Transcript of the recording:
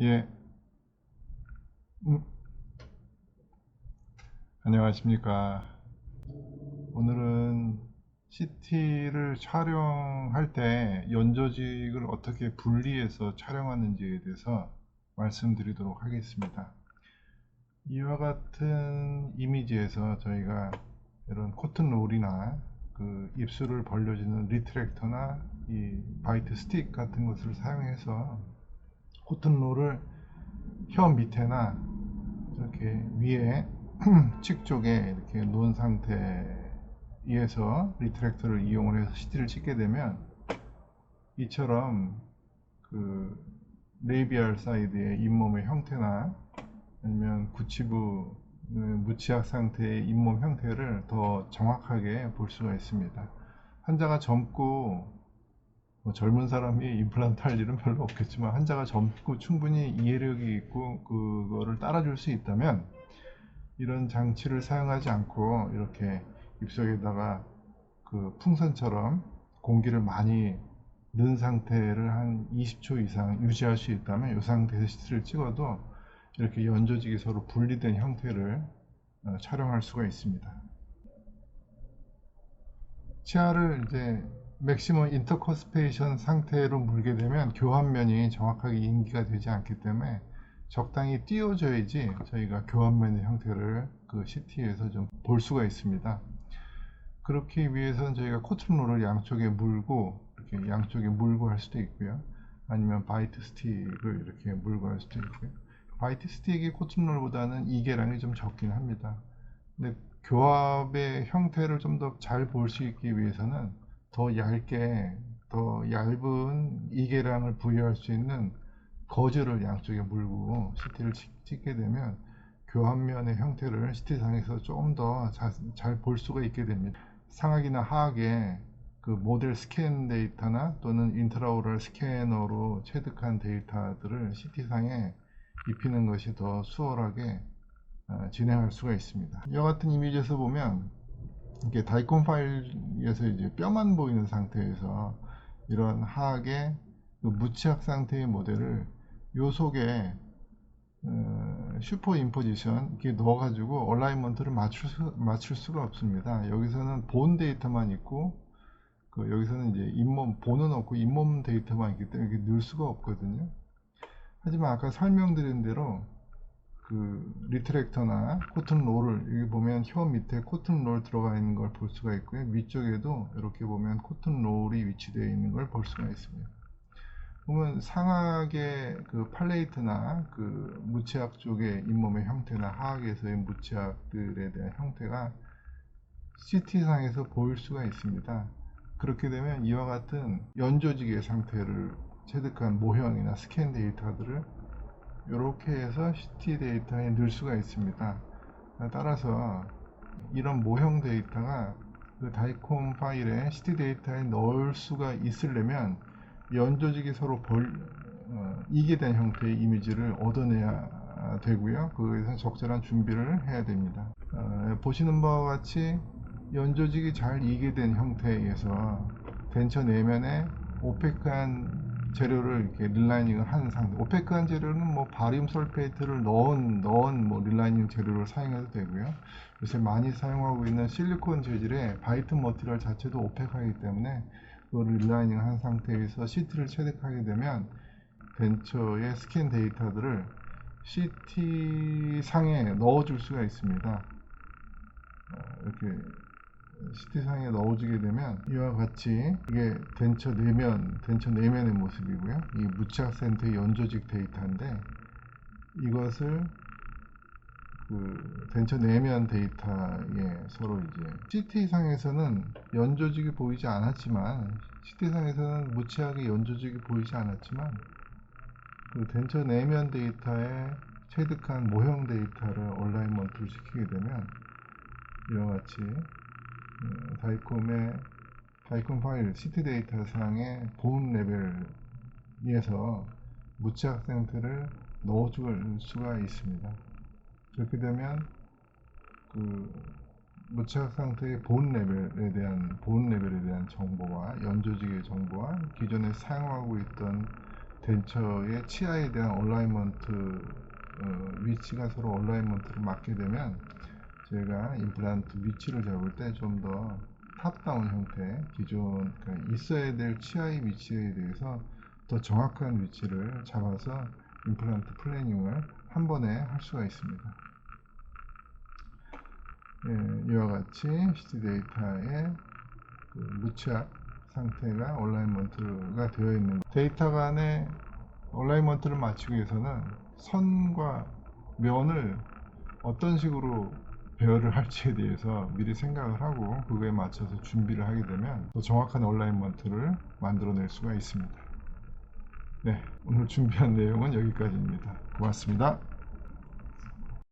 예, 음, 안녕하십니까. 오늘은 CT를 촬영할 때 연조직을 어떻게 분리해서 촬영하는지에 대해서 말씀드리도록 하겠습니다. 이와 같은 이미지에서 저희가 이런 코튼 롤이나 그 입술을 벌려주는 리트랙터나 이 바이트 스틱 같은 것을 사용해서 코튼 롤을 혀 밑에나 이렇게 위에 칙 쪽에 이렇게 놓은 상태에서 리트랙터를 이용을 해서 CT를 찍게 되면 이처럼 그 레이비알 사이드의 잇몸의 형태나 아니면 구치부 무치악 상태의 잇몸 형태를 더 정확하게 볼 수가 있습니다. 환자가 젊고 젊은 사람이 임플란트 할 일은 별로 없겠지만 환자가 젊고 충분히 이해력이 있고 그거를 따라줄 수 있다면 이런 장치를 사용하지 않고 이렇게 입속에다가 그 풍선처럼 공기를 많이 넣은 상태를 한 20초 이상 유지할 수 있다면 이 상태에서 CT를 찍어도 이렇게 연조직이 서로 분리된 형태를 촬영할 수가 있습니다. 치아를 이제 맥시멈 인터커스페이션 상태로 물게 되면 교환면이 정확하게 인기가 되지 않기 때문에 적당히 띄워줘야지 저희가 교환면의 형태를 그 CT에서 좀 볼 수가 있습니다. 그렇기 위해서는 저희가 코튼롤을 양쪽에 물고 이렇게 양쪽에 물고 할 수도 있고요. 아니면 바이트 스틱을 이렇게 물고 할 수도 있고요. 바이트 스틱이 코튼롤보다는 이계량이 좀 적긴 합니다. 근데 교합의 형태를 좀 더 잘 볼 수 있기 위해서는 더 얇게 더 얇은 이계량을 부여할 수 있는 거즈를 양쪽에 물고 CT를 찍게 되면 교합면의 형태를 CT상에서 좀 더 잘 볼 수가 있게 됩니다. 상악이나 하악에 그 모델 스캔 데이터나 또는 인트라오럴 스캐너로 체득한 데이터들을 CT상에 입히는 것이 더 수월하게 진행할 수가 있습니다. 이와 같은 이미지에서 보면 이게 다이콘 파일에서 이제 뼈만 보이는 상태에서 이런 하악의 그 무치악 상태의 모델을 요 속에 슈퍼 임포지션 이렇게 넣어가지고 얼라이먼트를 맞출 수가 없습니다. 여기서는 본 데이터만 있고 여기서는 이제 잇몸 본은 없고 잇몸 데이터만 있기 때문에 이렇게 넣을 수가 없거든요. 하지만 아까 설명드린 대로 그 리트랙터나 코튼 롤을 여기 보면 혀 밑에 코튼 롤 들어가 있는 걸 볼 수가 있고요. 위쪽에도 이렇게 보면 코튼 롤이 위치되어 있는 걸 볼 수가 있습니다. 보면 상악의 그 팔레이트나 그 무치악 쪽의 잇몸의 형태나 하악에서의 무치악들에 대한 형태가 CT상에서 보일 수가 있습니다. 그렇게 되면 이와 같은 연조직의 상태를 체득한 모형이나 스캔 데이터들을 이렇게 해서 CT 데이터에 넣을 수가 있습니다. 따라서 이런 모형 데이터가 그 다이콤 파일에 CT 데이터에 넣을 수가 있으려면 연조직이 서로 이계된 형태의 이미지를 얻어내야 되고요. 그에서 적절한 준비를 해야 됩니다. 보시는 바와 같이 연조직이 잘 이계된 형태에서 덴처 내면에 오페크한 재료를 이렇게 릴라이닝을 하는 상태. 오페크한 재료는 뭐 바리움 설페이트를 넣은 뭐 릴라이닝 재료를 사용해도 되고요. 요새 많이 사용하고 있는 실리콘 재질의 바이트 머티리얼 자체도 오펙하기 때문에 그걸 릴라이닝 한 상태에서 CT를 체득하게 되면 벤처의 스캔 데이터들을 CT 상에 넣어줄 수가 있습니다. 이렇게 CT 상에 넣어주게 되면 이와 같이 이게 덴처 내면의 모습이고요. 이 무착 센터의 연조직 데이터인데 이것을 그 덴처 내면 데이터에 서로 이제 CT상에서는 연조직이 보이지 않았지만 CT상에서는 무치하게 연조직이 보이지 않았지만 그 덴처 내면 데이터에 체득한 모형 데이터를 얼라이먼트를 시키게 되면 이와 같이 다이콤 파일 CT 데이터 상의 본 레벨에서 무치악 상태를 넣어줄 수가 있습니다. 그렇게 되면 그 무착 상태의 본 레벨에 대한 정보와 연조직의 정보와 기존에 사용하고 있던 덴처의 치아에 대한 얼라이먼트 위치가 서로 얼라이먼트를 맞게 되면 저희가 임플란트 위치를 잡을 때 좀 더 탑다운 형태, 기존 그러니까 있어야 될 치아의 위치에 대해서 더 정확한 위치를 잡아서 임플란트 플래닝을 한 번에 할 수가 있습니다. 예, 이와 같이 CT 데이터의 그 루치아 상태가 얼라이먼트가 되어 있는 데이터 간의 얼라이먼트를 맞추기 위해서는 선과 면을 어떤 식으로 배열을 할지에 대해서 미리 생각을 하고 그거에 맞춰서 준비를 하게 되면 더 정확한 얼라이먼트를 만들어낼 수가 있습니다. 네, 오늘 준비한 내용은 여기까지입니다. 고맙습니다.